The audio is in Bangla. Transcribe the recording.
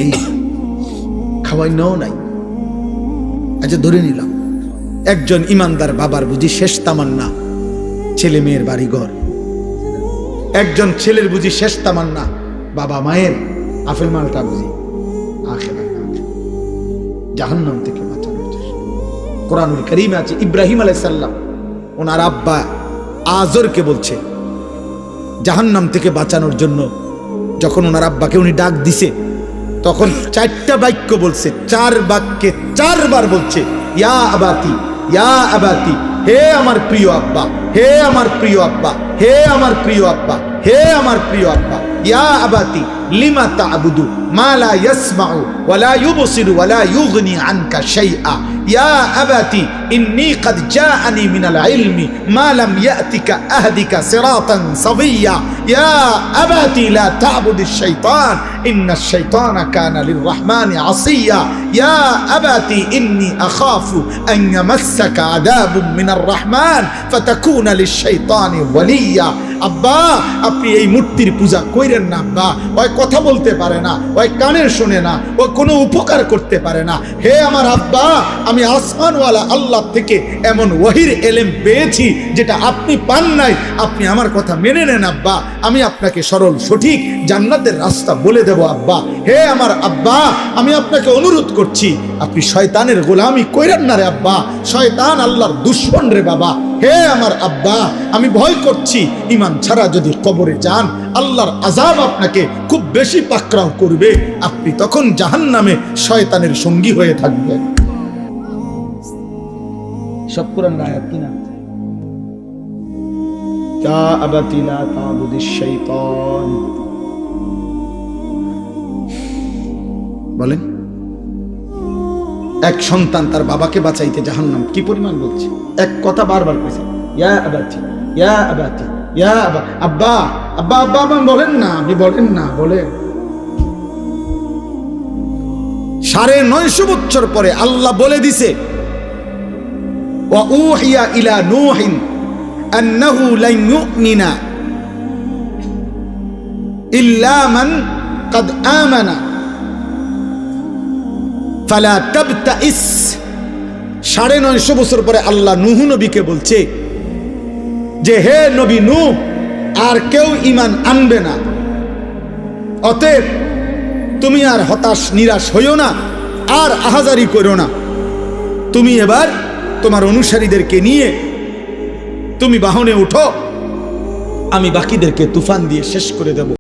এই খাওয়াই নাও নাই। আচ্ছা ধরে নিলাম একজন ইমানদার বাবার বুঝি শেষ তামান্না ছেলে মেয়ের বাড়িঘর, একজন ছেলের বুঝি শেষ তামান্না বাবা মায়ের আফেল মালটা বুঝি আখিরাত, জাহান্নাম থেকে বাঁচানোর চেষ্টা। কোরআনুল কারীমে আছে ইব্রাহিম আলাইহিস সালাম ওনার আব্বা আজরকে বলছে জাহান্নাম থেকে বাঁচানোর জন্য, যখন ওনার আব্বাকে উনি ডাক দিছে তখন 4টা বাক্য বলছে, 4 বাক্যে 4বার বলছে ইয়া আবাতি, ইয়া আবাতি, হে আমার প্রিয় আব্বা, হে আমার প্রিয় আব্বা, হে আমার প্রিয় আব্বা, হে আমার প্রিয় আব্বা। ইয়া আবাতি লিমা তা'বুদু মা লা ইয়াসমাউ ওয়া লা ইউবসিরু ওয়া লা ইউগনি আনকা শাইআ, ইয়া আবাতি ইন্নী ক্বাদ জাআনি মিনাল ইলমি মা লাম ইয়াতিকা আহদিকা সিরাতান সাবিয়্যা, ইয়া আবাতি লা তা'বুদিশ শাইতান ইন্নাশ শাইতানা কানা লিররহমানি আসিয়্যা, ইয়া আবাতি ইন্নী আখাফু আন ইয়ামাসসাকা আযাবুম মিনার রহমান ফাতাকুনা লিশ শাইতানি ওয়ালিয়্যা। আব্বা আপনি এই মূর্তির পূজা কইরেন না আব্বা, ওই কথা বলতে পারে না, ওই কানের শুনে না, ও কোনো উপকার করতে পারে না। হে আমার আব্বা, আমি আসমানওয়ালা আল্লাহ থেকে এমন ওয়াহির এলেম পেয়েছি যেটা আপনি পান নাই, আপনি আমার কথা মেনে নেন আব্বা, আমি আপনাকে সরল সঠিক জান্নাতের রাস্তা বলে দেব আব্বা। হে আমার আব্বা, আমি আপনাকে অনুরোধ করছি আপনি শয়তানের গোলামি কইরেন না রে আব্বা, শয়তান আল্লাহর দুশমন রে বাবা। হে আমার আব্বা, আমি ভয় করছি ঈমান ছাড়া যদি কবরে যান আল্লাহর আযাব আপনাকে খুব বেশি পাকড়াও করবে, আপনি তখন জাহান্নামে শয়তানের সঙ্গী হয়ে থাকবেন। সব কোরআনের আয়াত কিনা? ইয়া আবাতি লা তা'বুদিশ শাইতান। বলেন এক সন্তান তার বাবাকে বাঁচাইতে জাহান্নাম কি পরিমাণ বলছে, এক কথা বারবার কইছে ইয়া আবাতি, ইয়া আবাতি, ইয়া আবা, আব্বা আব্বা আব্বা আব্বা বলেন না, আপনি বলেন না, বলেন। 950 বছর পরে আল্লাহ বলে দিছে ওয়া উহিয়া ইলা নূহিন আন্নাহু লা ইউমিনা ইল্লা মান ক্বাদ আমানা ফালা তাবতাইস। 950 বছর পরে আল্লাহ নূহ নবীকে বলছে যে হে নবী নূহ, আর কেউ ঈমান আনবে না, অতএব তুমি আর হতাশ নিরাশ হইও না, আর আহাজারি করো না, তুমি এবার তোমার অনুসারীদেরকে নিয়ে তুমি বাহনে উঠো, আমি বাকিদেরকে তুফান দিয়ে শেষ করে দেব।